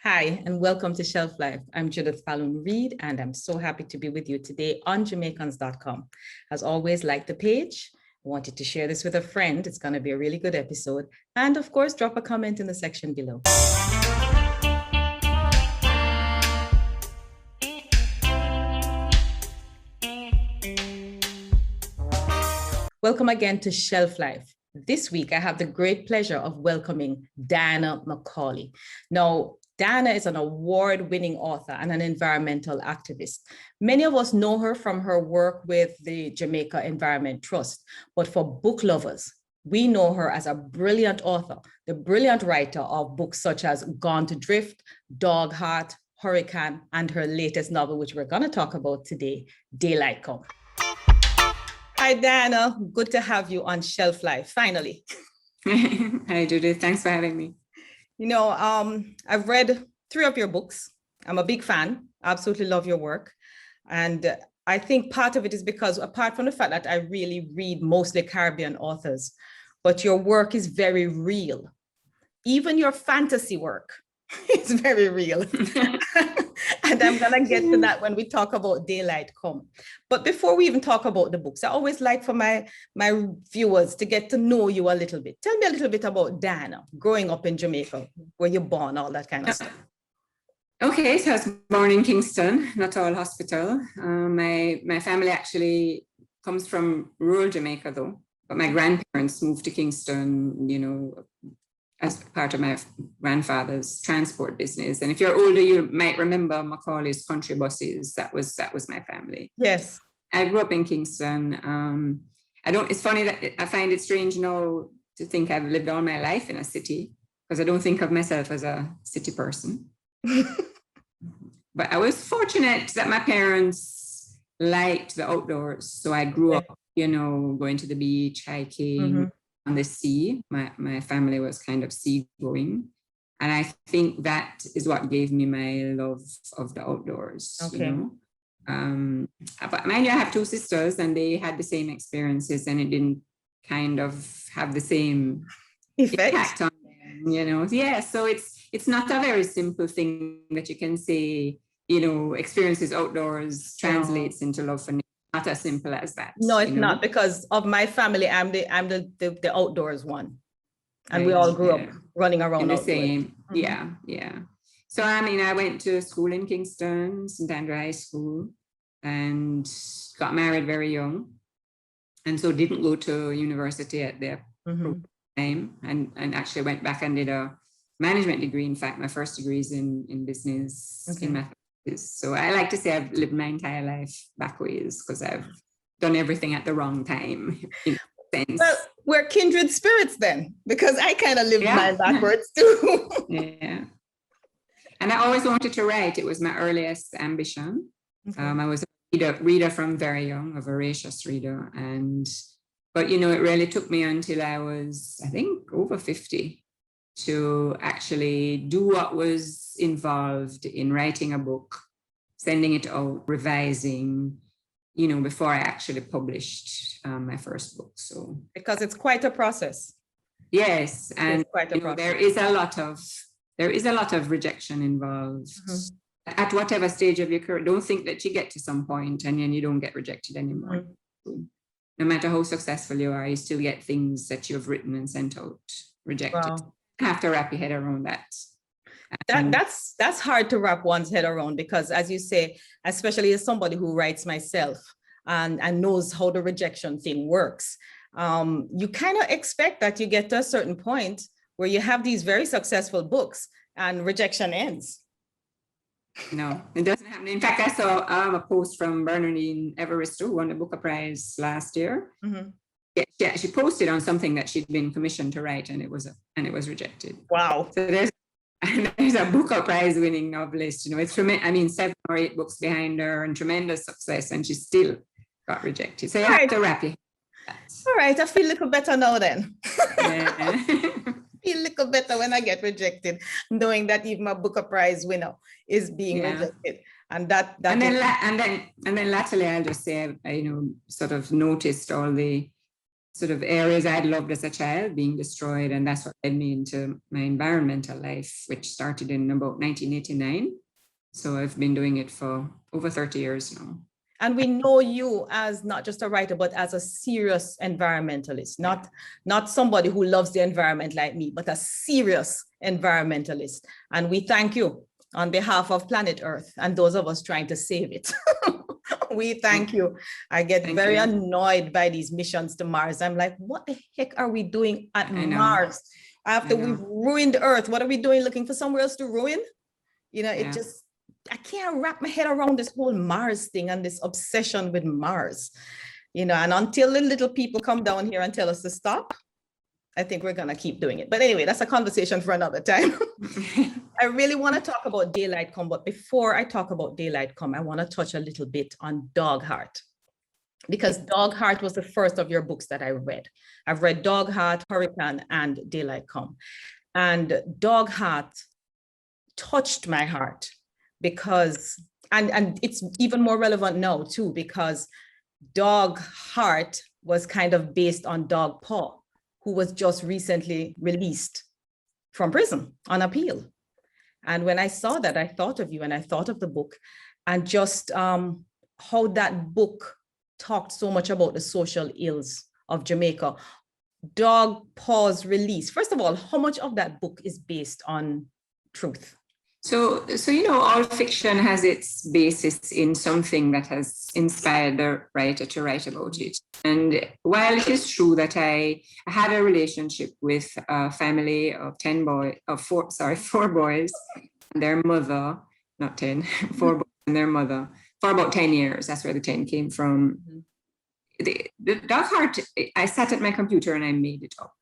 Hi, and welcome to Shelf Life. I'm Judith Reed, and I'm so happy to be with you today on Jamaicans.com. As always, like the page. I wanted to share this with a friend. It's going to be a really good episode. And of course, drop a comment in the section below. Welcome again to Shelf Life. This week, I have the great pleasure of welcoming Diana McCaulay. Now, Diana is an award-winning author and an environmental activist. Many of us know her from her work with the Jamaica Environment Trust, but for book lovers, we know her as a brilliant author, the brilliant writer of books such as Gone to Drift, Dog Heart, Hurricane, and her latest novel, which we're going to talk about today, Daylight Come. Hi, Diana. Good to have you on Shelf Life, finally. Hi, Judith. Thanks for having me. You know, I've read 3 of your books. I'm a big fan. I absolutely love your work. And I think part of it is because, apart from the fact that I really read mostly Caribbean authors, but your work is very real. Even your fantasy work is very real. And I'm going to get to that when we talk about Daylight Come. But before we even talk about the books, I always like for my viewers to get to know you a little bit. Tell me a little bit about Diana, growing up in Jamaica, where you're born, all that kind of stuff. Okay, so I was born in Kingston, Natal Hospital. My family actually comes from rural Jamaica, though. But my grandparents moved to Kingston, you know, as part of my grandfather's transport business. And if you're older, you might remember McCaulay's country buses. That was my family. Yes. I grew up in Kingston. It's funny that I find it strange now to think I've lived all my life in a city, because I don't think of myself as a city person. But I was fortunate that my parents liked the outdoors. So I grew up, you know, going to the beach, hiking, on the sea. My family was kind of seagoing. And I think that is what gave me my love of the outdoors, Okay. you know. But mind you, I have 2 sisters and they had the same experiences, and it didn't kind of have the same impact on them, you know. Yeah, so it's not a very simple thing that you can say, you know, experiences outdoors translates into love for nature. Not as simple as that. No, it's not, because of my family. I'm the outdoors one, and right, we all grew up running around in the outdoors. same. Yeah. So I mean, I went to school in Kingston, St. Andrew High School, and got married very young, and so didn't go to university at the time, and actually went back and did a management degree. In fact, my first degree is in business, in mathematics. So I like to say I've lived my entire life backwards, because I've done everything at the wrong time. In a sense. Well, we're kindred spirits then, because I kind of lived mine backwards too. Yeah. And I always wanted to write. It was my earliest ambition. I was a reader from very young, a voracious reader. But, you know, it really took me until I was, I think, over 50 to actually do what was involved in writing a book, sending it out, revising, you know, before I actually published my first book. So because it's quite a process. Yes, and quite a process. There is a lot of rejection involved. At whatever stage of your career. Don't think that you get to some point and then you don't get rejected anymore. No matter how successful you are, you still get things that you've written and sent out rejected. Wow. You have to wrap your head around that. That's hard to wrap one's head around, because, as you say, especially as somebody who writes myself and knows how the rejection thing works, you kind of expect that you get to a certain point where you have these very successful books and rejection ends. No, it doesn't happen. In fact, I saw a post from Bernardine Evaristo, who won the Booker Prize last year. Yeah, she posted on something that she'd been commissioned to write, and it was rejected. Wow! So there's a Booker Prize winning novelist. You know, it's 7 or 8 books behind her, and tremendous success, and she still got rejected. So you have to wrap it. All right, I feel a little better now then. Yeah. Feel a little better when I get rejected, knowing that even my Booker Prize winner is being rejected. And then latterly, I'll just say, I sort of noticed all the sort of areas I'd loved as a child being destroyed. And that's what led me into my environmental life, which started in about 1989. So I've been doing it for over 30 years now. And we know you as not just a writer, but as a serious environmentalist, not somebody who loves the environment like me, but a serious environmentalist. And we thank you on behalf of planet Earth and those of us trying to save it. We thank you. I get very annoyed by these missions to Mars. I'm like, what the heck are we doing at Mars? After we've ruined Earth, what are we doing looking for somewhere else to ruin? It just, I can't wrap my head around this whole Mars thing and this obsession with Mars, and until the little people come down here and tell us to stop, I think we're going to keep doing it. But anyway, that's a conversation for another time. I really want to talk about Daylight Come, but before I talk about Daylight Come, I want to touch a little bit on Dog Heart, because Dog Heart was the first of your books that I read. I've read Dog Heart, Hurricane, and Daylight Come. And Dog Heart touched my heart because, and it's even more relevant now too, because Dog Heart was kind of based on Dog Paw, who was just recently released from prison on appeal. And when I saw that, I thought of you and I thought of the book and just how that book talked so much about the social ills of Jamaica. Dog Paw's release. First of all, how much of that book is based on truth? So all fiction has its basis in something that has inspired the writer to write about it. And while it is true that I had a relationship with a family of 4 boys and their mother, not 10, 4 boys and their mother, for about 10 years. That's where the 10 came from. The Dog Heart, I sat at my computer and I made it up.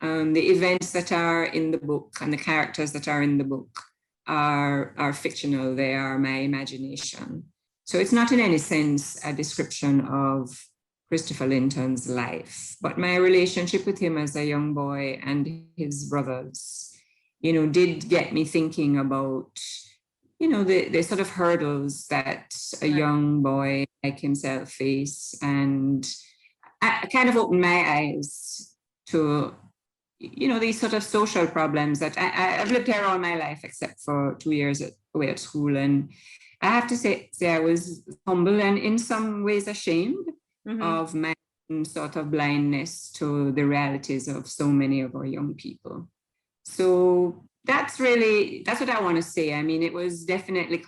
The events that are in the book and the characters that are in the book are fictional. They are my imagination. So it's not in any sense a description of Christopher Linton's life, but my relationship with him as a young boy and his brothers, did get me thinking about, the sort of hurdles that a young boy like himself face. And I kind of opened my eyes to these sort of social problems that I've lived here all my life, except for 2 years away at school. And I have to say I was humble and in some ways ashamed of my sort of blindness to the realities of so many of our young people. So that's what I want to say. I mean, it was definitely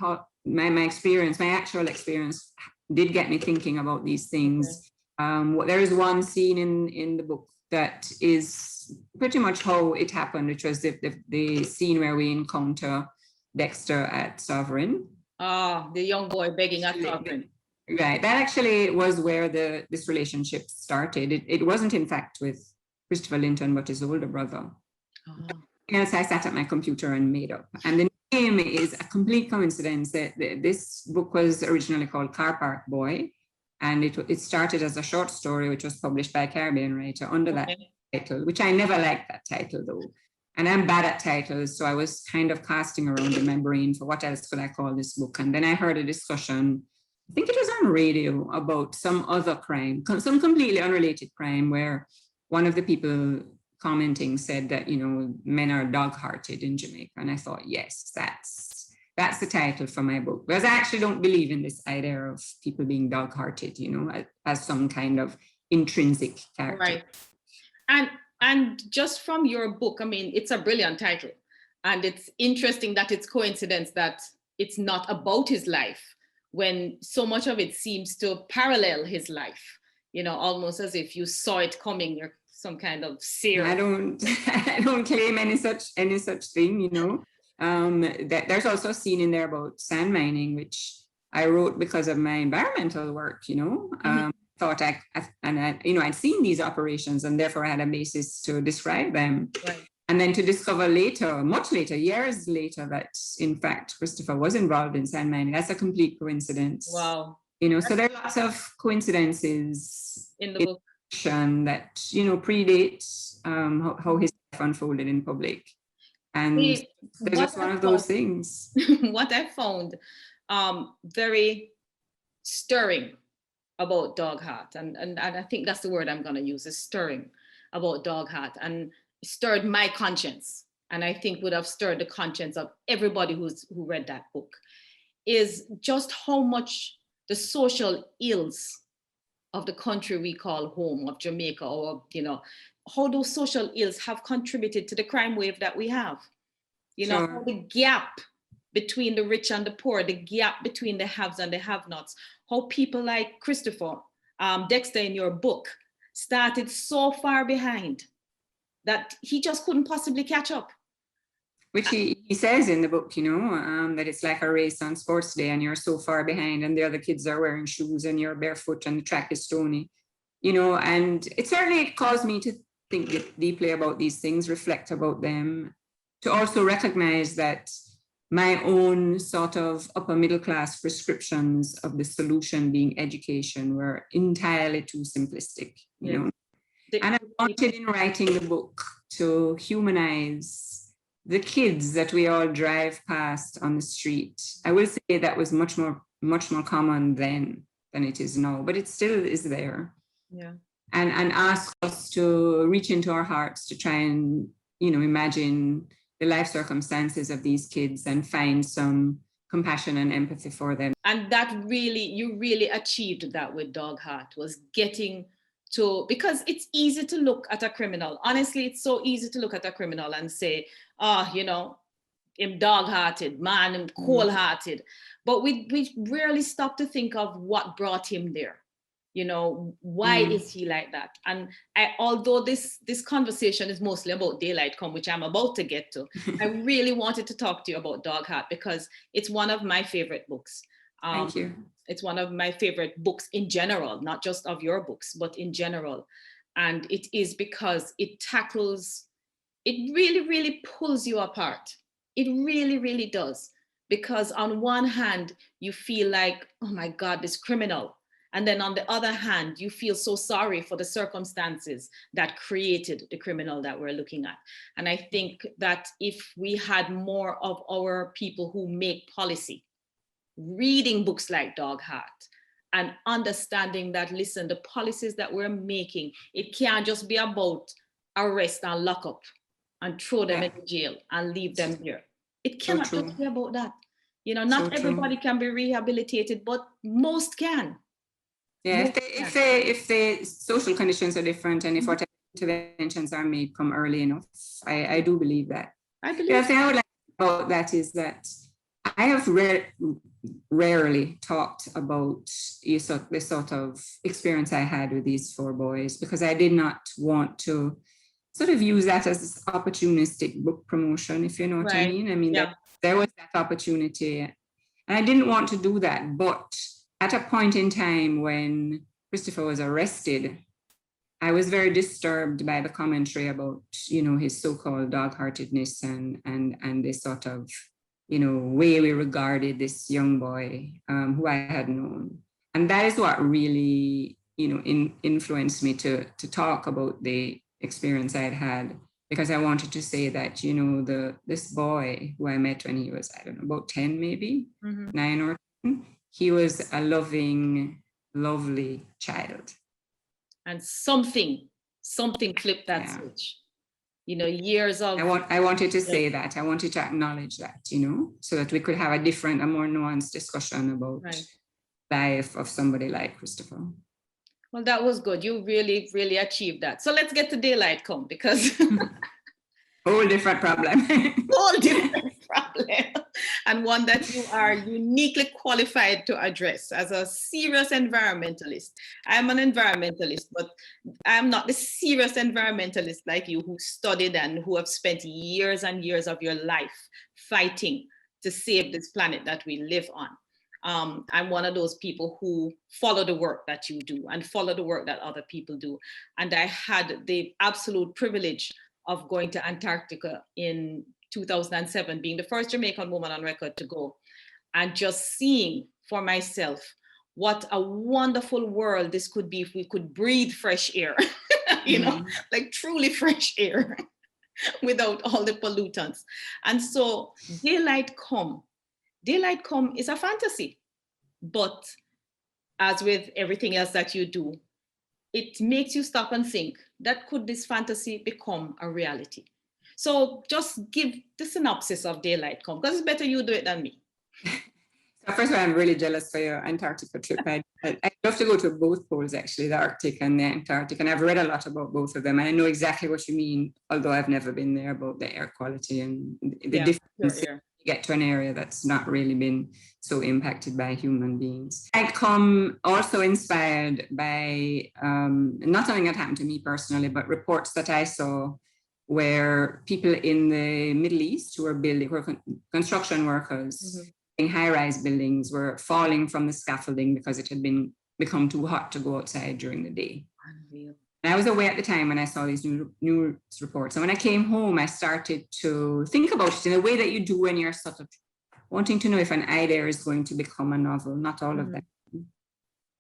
my experience, my actual experience did get me thinking about these things. There is one scene in the book that is pretty much how it happened, which was the scene where we encounter Dexter at Sovereign. The young boy begging at Sovereign. Right. That actually was where this relationship started. It wasn't, in fact, with Christopher Linton, but his older brother. Else I sat at my computer and made up. And the name is a complete coincidence. That this book was originally called Car Park Boy. And it started as a short story, which was published by a Caribbean writer under that title, which I never liked that title, though. And I'm bad at titles, so I was kind of casting around in my brain for what else could I call this book. And then I heard a discussion, I think it was on radio, about some other crime, some completely unrelated crime, where one of the people commenting said that, men are dog-hearted in Jamaica. And I thought, yes, that's the title for my book, because I actually don't believe in this idea of people being dog-hearted, as some kind of intrinsic character. Right. And just from your book, I mean, it's a brilliant title. And it's interesting that it's coincidence that it's not about his life, when so much of it seems to parallel his life, almost as if you saw it coming. You're some kind of seer. I don't claim any such thing, There's also a scene in there about sand mining, which I wrote because of my environmental work, Thought I'd seen these operations and therefore I had a basis to describe them. Right. And then to discover later, much later, years later, that in fact, Christopher was involved in sand mining. That's a complete coincidence. Wow. So there are lots of coincidences in the book that, predate how his life unfolded in public. And it's just one of those things. What I found very stirring about Dog Heart. And I think that's the word I'm going to use, is stirring about Dog Heart, and stirred my conscience. And I think would have stirred the conscience of everybody who read that book, is just how much the social ills of the country we call home, of Jamaica, or, how those social ills have contributed to the crime wave that we have. Sure. How the gap between the rich and the poor, the gap between the haves and the have-nots, how people like Christopher, Dexter in your book, started so far behind that he just couldn't possibly catch up. Which he says in the book, that it's like a race on sports day and you're so far behind and the other kids are wearing shoes and you're barefoot and the track is stony, and it certainly caused me to think deeply about these things, reflect about them, to also recognize that my own sort of upper middle class prescriptions of the solution being education were entirely too simplistic, And I wanted in writing the book to humanize the kids that we all drive past on the street. I will say that was much more common then than it is now, but it still is there. Yeah. And ask us to reach into our hearts to try and, imagine the life circumstances of these kids and find some compassion and empathy for them. And you really achieved that with Dog Heart, was getting to, because it's easy to look at a criminal. Honestly, it's so easy to look at a criminal and say, him dog-hearted, man, him cold-hearted. But we rarely stop to think of what brought him there. Why is he like that? And although this conversation is mostly about Daylight Come, which I'm about to get to, I really wanted to talk to you about Dog Heart because it's one of my favorite books. Thank you. It's one of my favorite books in general, not just of your books, but in general. And it is because it really, really pulls you apart. It really, really does. Because on one hand, you feel like, oh my God, this criminal. And then on the other hand, you feel so sorry for the circumstances that created the criminal that we're looking at. And I think that if we had more of our people who make policy reading books like Dog Heart and understanding that, listen, the policies that we're making, it can't just be about arrest and lock up and throw them in jail and leave them there. It cannot just be about that. Not everybody can be rehabilitated, but most can. Yeah, if the social conditions are different and if whatever interventions are made come early enough, I do believe that. I believe. The thing I would like about that is that I have rarely talked about the sort of experience I had with these 4 boys, because I did not want to sort of use that as opportunistic book promotion, if you know what I mean. I mean, there was that opportunity, and I didn't want to do that. But at a point in time when Christopher was arrested, I was very disturbed by the commentary about, his so-called dog-heartedness and this sort of, way we regarded this young boy who I had known. And that is what really, influenced me to talk about the experience I'd had, because I wanted to say that, this boy who I met when he was, I don't know, about 10, maybe 9 or 10, he was a loving, lovely child. And something flipped that switch. Years of... I wanted to say that. I wanted to acknowledge that, so that we could have a more nuanced discussion about life of somebody like Christopher. Well, that was good. You really, really achieved that. So let's get to Daylight Come, because... Whole different problem. Whole different problem. And one that you are uniquely qualified to address as a serious environmentalist. I'm an environmentalist, but I'm not the serious environmentalist like you, who studied and who have spent years and years of your life fighting to save this planet that we live on. I'm one of those people who follow the work that you do and follow the work that other people do. And I had the absolute privilege of going to Antarctica in 2007, being the first Jamaican woman on record to go, and just seeing for myself what a wonderful world this could be if we could breathe fresh air, like truly fresh air without all the pollutants. And so Daylight Come is a fantasy, but as with everything else that you do, it makes you stop and think, that could this fantasy become a reality? So just give the synopsis of Daylight Come, because it's better you do it than me. So first of all, I'm really jealous for your Antarctica trip. I'd love to go to both poles, actually, the Arctic and the Antarctic. And I've read a lot about both of them. And I know exactly what you mean, although I've never been there, about the air quality and the difference. You get to an area that's not really been so impacted by human beings. I come also inspired by not something that happened to me personally, but reports that I saw where people in the Middle East who were construction workers, in high-rise buildings, were falling from the scaffolding because it had become too hot to go outside during the day. Unreal. And I was aware at the time when I saw these news reports. And when I came home, I started to think about it in a way that you do when you're sort of wanting to know if an idea is going to become a novel, not all of that.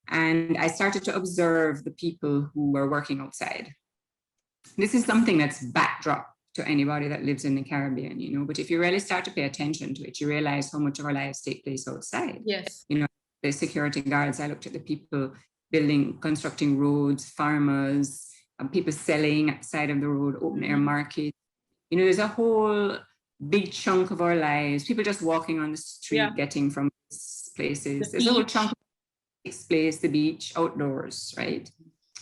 And I started to observe the people who were working outside. This is something that's backdrop to anybody that lives in the Caribbean, you know, but if you really start to pay attention to it, you realize how much of our lives take place outside. Yes. You know, the security guards, I looked at the people constructing roads, farmers, people selling at the side of the road, open air market. You know, there's a whole big chunk of our lives, people just walking on the street, getting from places. There's a whole chunk of takes place, the beach, outdoors, right?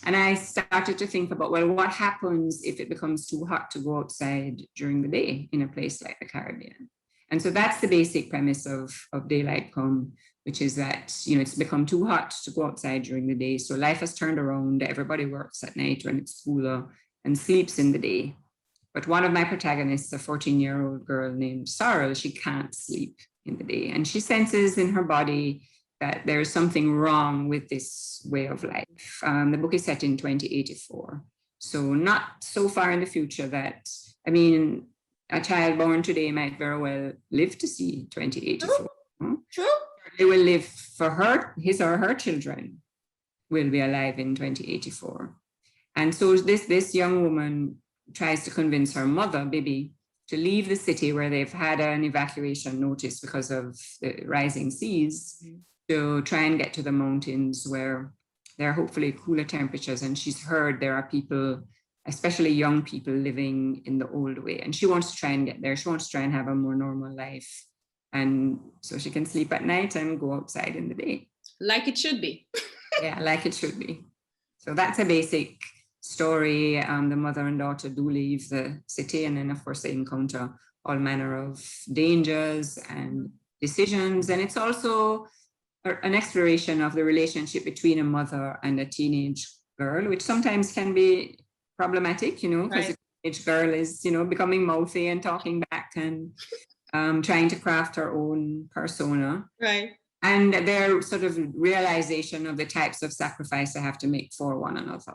And I started to think about, well, what happens if it becomes too hot to go outside during the day in a place like the Caribbean? And so that's the basic premise of Daylight Come, which is that, you know, it's become too hot to go outside during the day. So life has turned around. Everybody works at night when it's cooler and sleeps in the day. But one of my protagonists, a 14-year-old girl named Sorrel, she can't sleep in the day. And she senses in her body that there's something wrong with this way of life. The book is set in 2084. So not so far in the future that, I mean, a child born today might very well live to see 2084. True. They will live for his or her children will be alive in 2084. And so this young woman tries to convince her mother, Bibi, to leave the city where they've had an evacuation notice because of the rising seas, to try and get to the mountains where there are hopefully cooler temperatures. And she's heard there are people, especially young people, living in the old way. And she wants to try and get there. She wants to try and have a more normal life. And so she can sleep at night and go outside in the day. Like it should be. Yeah, like it should be. So that's a basic story. The mother and daughter do leave the city. And then, of course, they encounter all manner of dangers and decisions. And it's also an exploration of the relationship between a mother and a teenage girl, which sometimes can be problematic, you know, because a teenage girl is, you know, becoming mouthy and talking back and trying to craft her own persona. Right. And their sort of realization of the types of sacrifice they have to make for one another.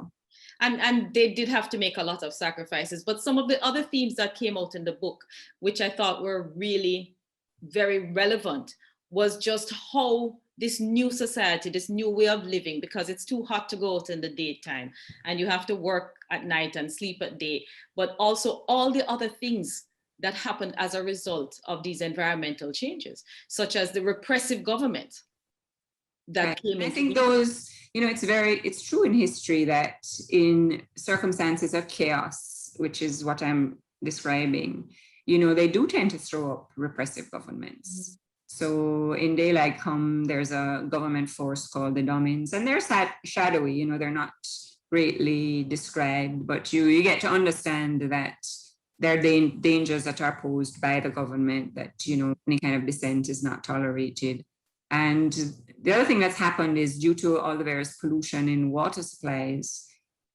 And they did have to make a lot of sacrifices. But some of the other themes that came out in the book, which I thought were really very relevant, was just how this new society, this new way of living, because it's too hot to go out in the daytime and you have to work at night and sleep at day, but also all the other things that happened as a result of these environmental changes, such as the repressive government that came in. I think those, you know, it's true in history that in circumstances of chaos, which is what I'm describing, you know, they do tend to throw up repressive governments. So in Daylight Come, there's a government force called the Domins, and they're shadowy, you know, they're not greatly described, but you get to understand that there are dangers that are posed by the government, that, you know, any kind of dissent is not tolerated. And the other thing that's happened is, due to all the various pollution in water supplies,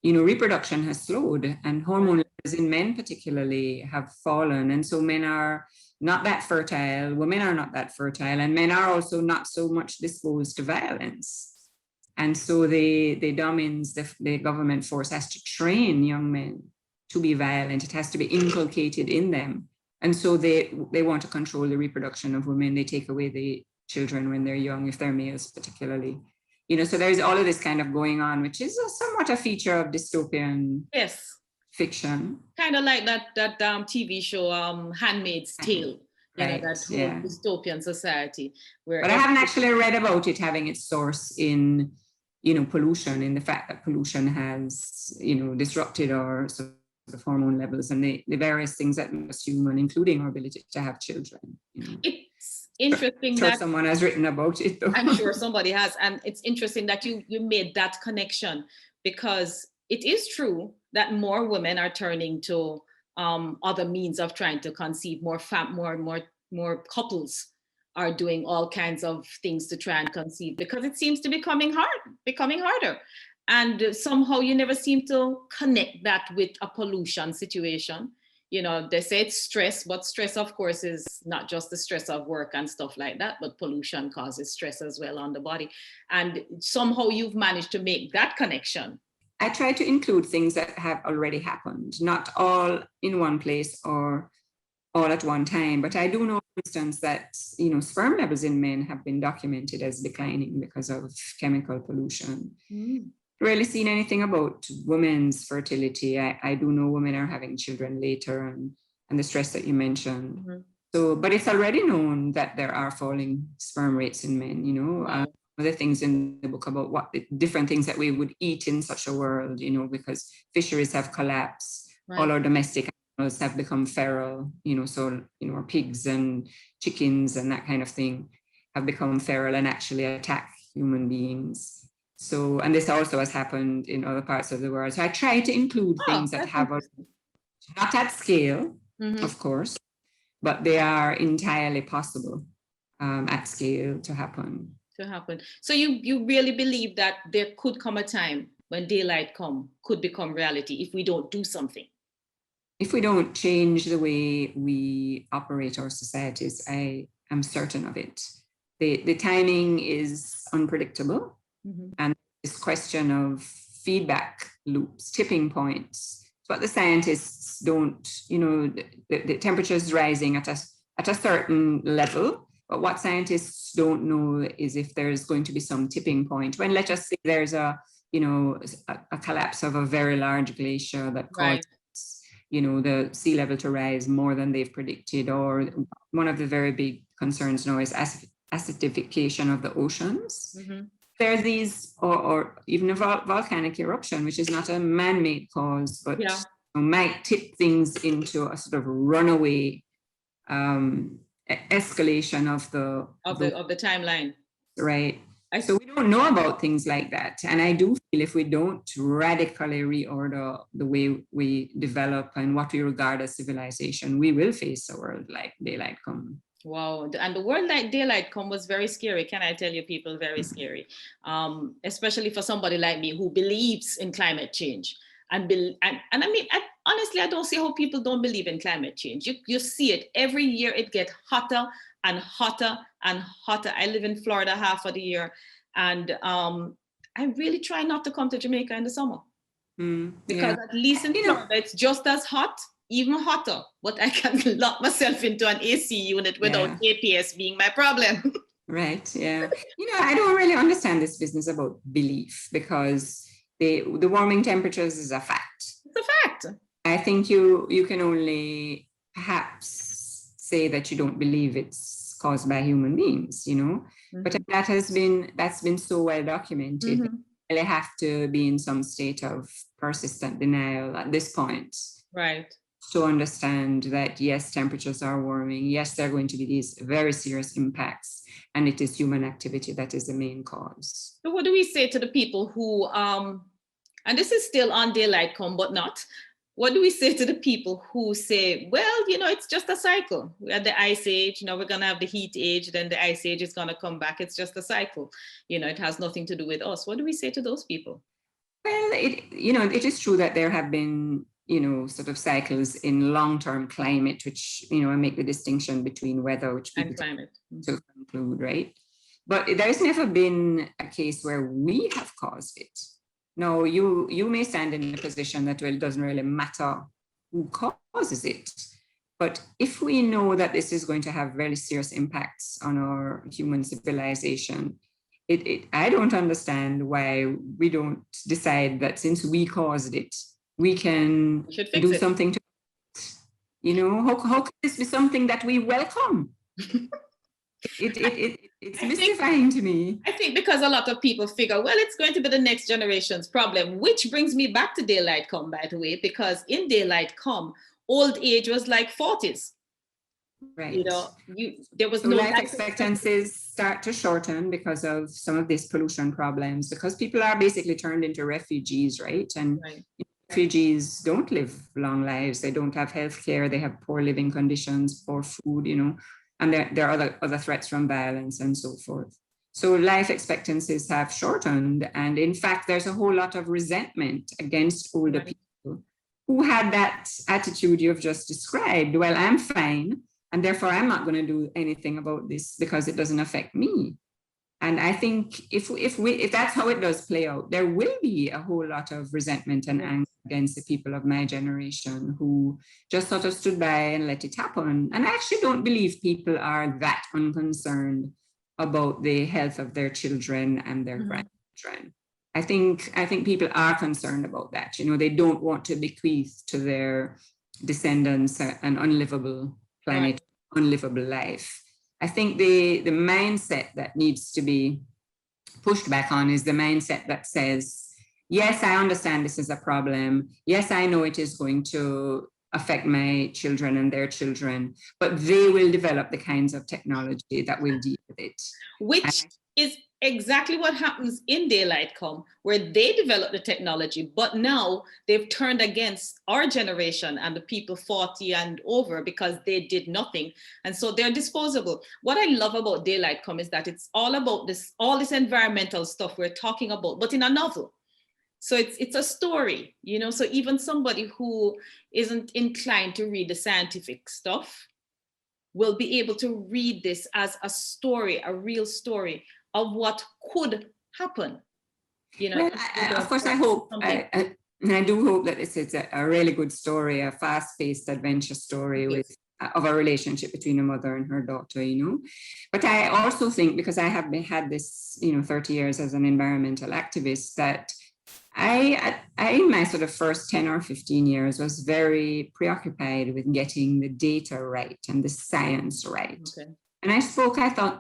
you know, reproduction has slowed, and hormone levels in men particularly have fallen. And so men are not that fertile, women are not that fertile, and men are also not so much disposed to violence. And so the Domins, the government force, has to train young men to be violent. It has to be inculcated in them. And so they want to control the reproduction of women. They take away the children when they're young, if they're males particularly. You know, so there's all of this kind of going on, which is somewhat a feature of dystopian fiction. Kind of like that TV show, Handmaid's Tale. Right. That whole Yeah. dystopian society where. But I haven't actually read about it having its source in, pollution, in the fact that pollution has, disrupted our sort of hormone levels and the various things that make us human, including our ability to have children. It's interesting I'm sure that someone has written about it, though. I'm sure somebody has, and it's interesting that you made that connection, because it is true that more women are turning to other means of trying to conceive. More couples are doing all kinds of things to try and conceive, because it seems to be becoming harder. And somehow you never seem to connect that with a pollution situation. They say it's stress, but stress, of course, is not just the stress of work and stuff like that, but pollution causes stress as well on the body. And somehow you've managed to make that connection. I try to include things that have already happened, not all in one place or all at one time. But I do know, for instance, that, sperm levels in men have been documented as declining because of chemical pollution. Rarely seen anything about women's fertility. I do know women are having children later and the stress that you mentioned. So, but it's already known that there are falling sperm rates in men, Wow. Other things in the book about what the different things that we would eat in such a world, because fisheries have collapsed. Right. All our domestic animals have become feral, so, our pigs and chickens and that kind of thing have become feral and actually attack human beings. So, and this also has happened in other parts of the world. So I try to include things that have, not at scale, of course, but they are entirely possible at scale to happen. So you really believe that there could come a time when daylight could become reality if we don't do something? If we don't change the way we operate our societies, I am certain of it. The timing is unpredictable. And this question of feedback loops, tipping points, but the scientists don't, the temperature is rising at a certain level. But what scientists don't know is if there's going to be some tipping point when, let's just say, there's a collapse of a very large glacier that causes, the sea level to rise more than they've predicted, or one of the very big concerns now is acidification of the oceans. There's these, or even a volcanic eruption, which is not a man-made cause, but might tip things into a sort of runaway escalation of the timeline. Right. So we don't know about things like that. And I do feel if we don't radically reorder the way we develop and what we regard as civilization, we will face a world like daylight come. Wow. And the world like daylight come was very scary. Can I tell you, people, very scary. Especially for somebody like me who believes in climate change. And I mean, honestly, I don't see how people don't believe in climate change. You see it every year. It gets hotter and hotter and hotter. I live in Florida half of the year, and I really try not to come to Jamaica in the summer because at least in Florida it's just as hot, even hotter. But I can lock myself into an AC unit without APS being my problem. Right. Yeah. I don't really understand this business about belief, because the warming temperatures is a fact. It's a fact. I think you can only perhaps say that you don't believe it's caused by human beings, but that's been so well documented. You really have to be in some state of persistent denial at this point. Right. To understand that, yes, temperatures are warming. Yes, there are going to be these very serious impacts, and it is human activity that is the main cause. So what do we say to the people who, and this is still on daylight come, but not, what do we say to the people who say, well, it's just a cycle. We had the ice age, we're going to have the heat age, then the ice age is going to come back. It's just a cycle. It has nothing to do with us. What do we say to those people? Well, it is true that there have been, sort of cycles in long-term climate, which, I make the distinction between weather, which people and climate to conclude, right? But there's never been a case where we have caused it. No, you may stand in a position that, well, it doesn't really matter who causes it. But if we know that this is going to have very serious impacts on our human civilization, I don't understand why we don't decide that since we caused it, we can do something to it. You know, how could this be something that we welcome? It's mystifying to me. I think because a lot of people figure, well, it's going to be the next generation's problem, which brings me back to daylight come, by the way, because in daylight come, old age was like 40s. Right. You know, there was so no life expectancies start to shorten because of some of these pollution problems, because people are basically turned into refugees, right? And right. Refugees don't live long lives. They don't have health care. They have poor living conditions, poor food, you know, and there are other threats from violence and so forth. So life expectancies have shortened. And in fact, there's a whole lot of resentment against older right. people who had that attitude you've just described. Well, I'm fine, and therefore I'm not going to do anything about this because it doesn't affect me. And I think if that's how it does play out, there will be a whole lot of resentment and anger against the people of my generation who just sort of stood by and let it happen. And I actually don't believe people are that unconcerned about the health of their children and their grandchildren. I think people are concerned about that. You know, they don't want to bequeath to their descendants an unlivable planet, unlivable life. I think the mindset that needs to be pushed back on is the mindset that says, yes, I understand this is a problem. Yes, I know it is going to affect my children and their children, but they will develop the kinds of technology that will deal with it. Which is exactly what happens in daylight come, where they develop the technology, but now they've turned against our generation and the people 40 and over because they did nothing, and so they're disposable. What I love about daylight come is that it's all about all this environmental stuff we're talking about, but in a novel. So it's a story, you know, so even somebody who isn't inclined to read the scientific stuff will be able to read this as a story, a real story of what could happen. You know, well, of course, I hope, and I do hope that this is a really good story, a fast-paced adventure story of a relationship between a mother and her daughter, you know. But I also think, because I have had this, 30 years as an environmental activist, that I in my sort of first 10 or 15 years was very preoccupied with getting the data right and the science right. Okay. And I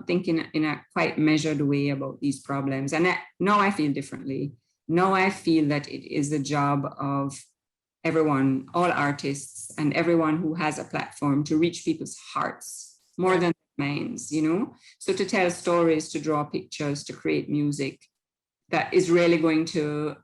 think in a quite measured way about these problems. And now I feel differently. Now I feel that it is the job of everyone, all artists and everyone who has a platform, to reach people's hearts more than minds, you know? So to tell stories, to draw pictures, to create music that is really going to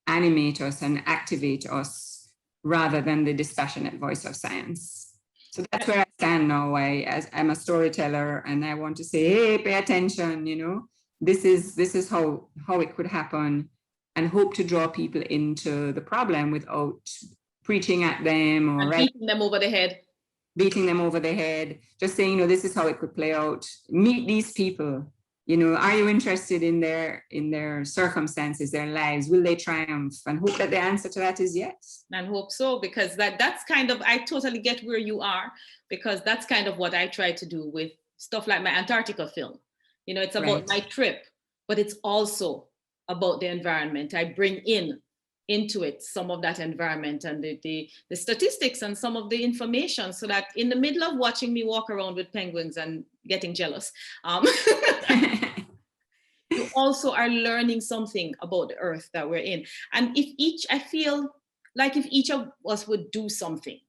animate us and activate us rather than the dispassionate voice of science. So that's where I stand now. I'm a storyteller, and I want to say, hey, pay attention, you know, this is how it could happen, and hope to draw people into the problem without preaching at them or beating them over the head. Just saying, this is how it could play out. Meet these people. You know, are you interested in their circumstances, their lives? Will they triumph? And hope that the answer to that is yes. And hope so, because that's kind of, I totally get where you are, because that's kind of what I try to do with stuff like my Antarctica film. You know, it's about my trip, but it's also about the environment. I bring into it some of that environment and the statistics and some of the information, so that in the middle of watching me walk around with penguins and getting jealous, you also are learning something about the earth that we're in. And I feel like if each of us would do something,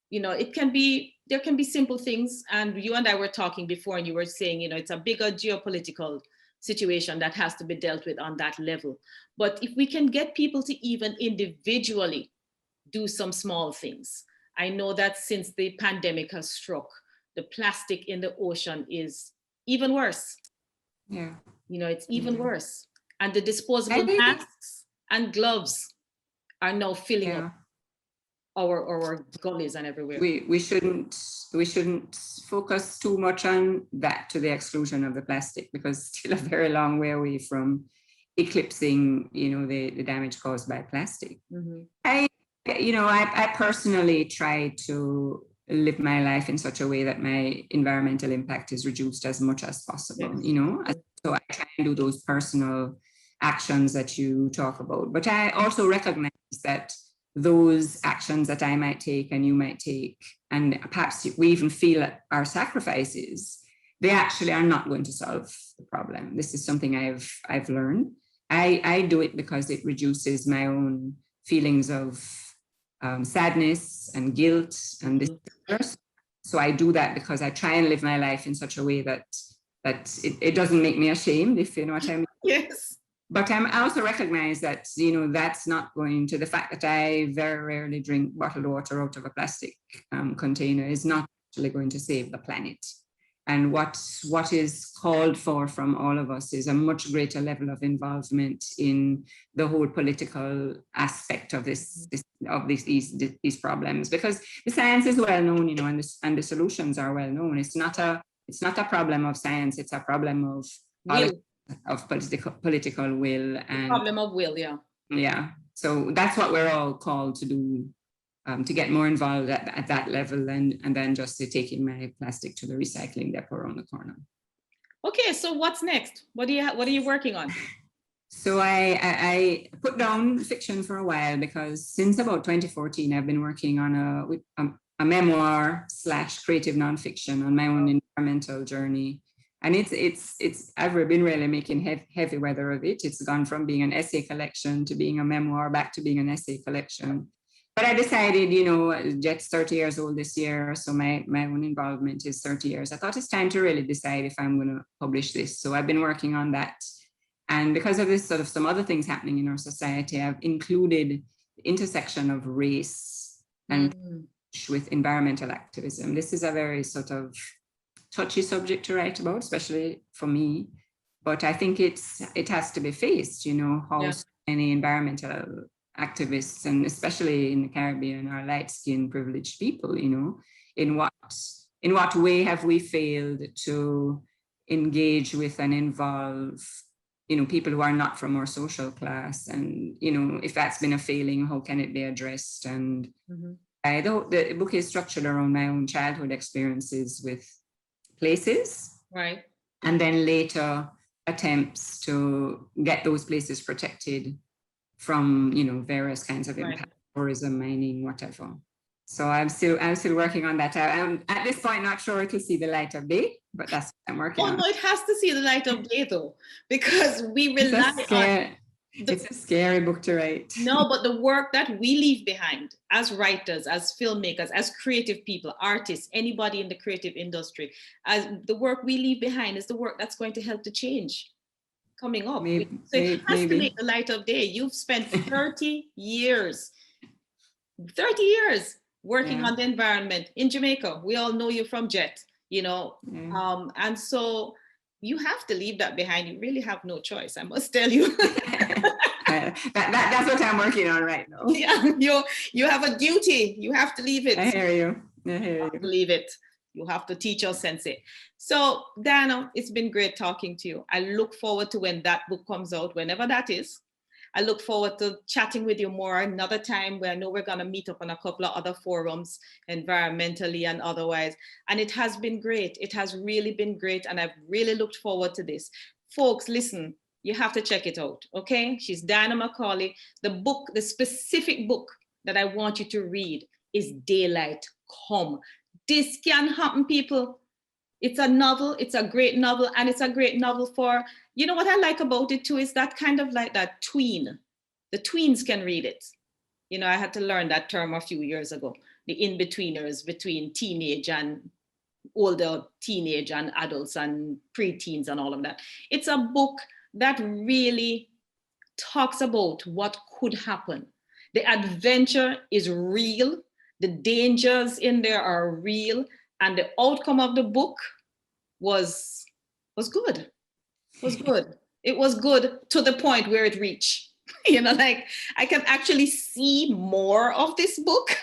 you know, there can be simple things. And you and I were talking before, and you were saying, you know, it's a bigger geopolitical situation that has to be dealt with on that level. But if we can get people to even individually do some small things. I know that since the pandemic has struck, the plastic in the ocean is even worse. Yeah. You know, it's even worse. And the disposable masks and gloves are now filling up our gullies and everywhere. We shouldn't focus too much on that to the exclusion of the plastic, because it's still a very long way away from eclipsing, the damage caused by plastic. Mm-hmm. I personally try to live my life in such a way that my environmental impact is reduced as much as possible. Yes. So I try and do those personal actions that you talk about, but I also recognize that those actions that I might take and you might take and perhaps we even feel our sacrifices, they actually are not going to solve the problem. This is something I've learned. I do it because it reduces my own feelings of sadness and guilt and this. So I do that because I try and live my life in such a way that it doesn't make me ashamed, if you know what I mean. Yes. But I also recognize that, that's not going to, the fact that I very rarely drink bottled water out of a plastic container is not actually going to save the planet. And what is called for from all of us is a much greater level of involvement in the whole political aspect of these problems, because the science is well known, and the solutions are well known. It's not a problem of science; it's a problem of political will and problem of will. Yeah. So that's what we're all called to do. To get more involved at that level, and then just taking my plastic to the recycling depot around the corner. Okay, so what's next? What are you working on? So I put down fiction for a while, because since about 2014 I've been working on a memoir / creative nonfiction on my own environmental journey, and I've been really making heavy weather of it. It's gone from being an essay collection to being a memoir, back to being an essay collection. But I decided, Jet's 30 years old this year, so my own involvement is 30 years. I thought it's time to really decide if I'm going to publish this. So I've been working on that. And because of this, sort of some other things happening in our society, I've included the intersection of race and with environmental activism. This is a very sort of touchy subject to write about, especially for me. But I think it has to be faced, how so many environmental activists, and especially in the Caribbean, are light-skinned privileged people, in what way have we failed to engage with and involve, people who are not from our social class, and, if that's been a failing, how can it be addressed? And the book is structured around my own childhood experiences with places, right, and then later attempts to get those places protected from various kinds of impact, tourism, mining, whatever. So I'm still working on that. I'm at this point not sure it'll see the light of day, but that's what I'm working on. No, it has to see the light of day though, because we rely on. It's a scary book to write. No, but the work that we leave behind as writers, as filmmakers, as creative people, artists, anybody in the creative industry, as the work we leave behind is the work that's going to help the change coming up. So it has to make the light of day. You've spent 30 years working on the environment in Jamaica. We all know you from Jet, and so you have to leave that behind. You really have no choice, I must tell you. That's what I'm working on right now. Yeah, you have a duty. You have to leave it. I hear you. You have to leave it. You have to teach your sensei. So, Diana, it's been great talking to you. I look forward to when that book comes out, whenever that is. I look forward to chatting with you more another time, where I know we're going to meet up on a couple of other forums, environmentally and otherwise. And it has been great. It has really been great. And I've really looked forward to this. Folks, listen, you have to check it out, okay? She's Diana McCaulay. The specific book that I want you to read is Daylight Come. This can happen, people. It's a novel, it's a great novel, and it's a great novel for, what I like about it too, is that kind of like that tween. The tweens can read it. I had to learn that term a few years ago, the in-betweeners between teenage and older teenage and adults and preteens and all of that. It's a book that really talks about what could happen. The adventure is real. The dangers in there are real, and the outcome of the book was good. It was good to the point where it reached. Like I can actually see more of this book.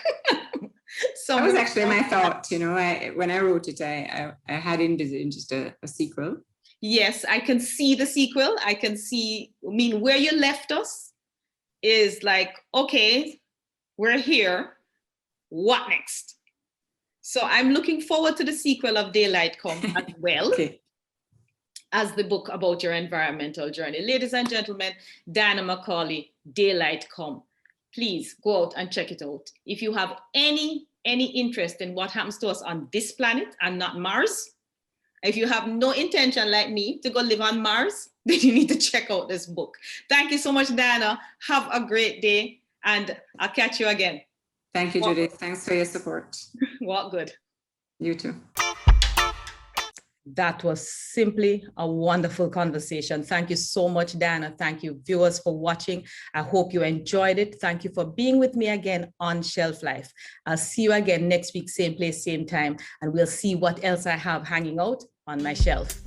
So that was actually my thought. When I wrote it, I had envisaged a sequel. Yes, I can see the sequel. I can see. Where you left us is like, okay, we're here. What next? So I'm looking forward to the sequel of Daylight Come as well as the book about your environmental journey. Ladies and gentlemen, Diana McCaulay, Daylight Come. Please go out and check it out. If you have any any interest in what happens to us on this planet and not Mars, if you have no intention like me to go live on Mars, then you need to check out this book. Thank you so much, Diana. Have a great day, and I'll catch you again. Thank you, Judith. Thanks for your support. Walk good. You too. That was simply a wonderful conversation. Thank you so much, Diana. Thank you, viewers, for watching. I hope you enjoyed it. Thank you for being with me again on Shelf Life. I'll see you again next week, same place, same time, and we'll see what else I have hanging out on my shelf.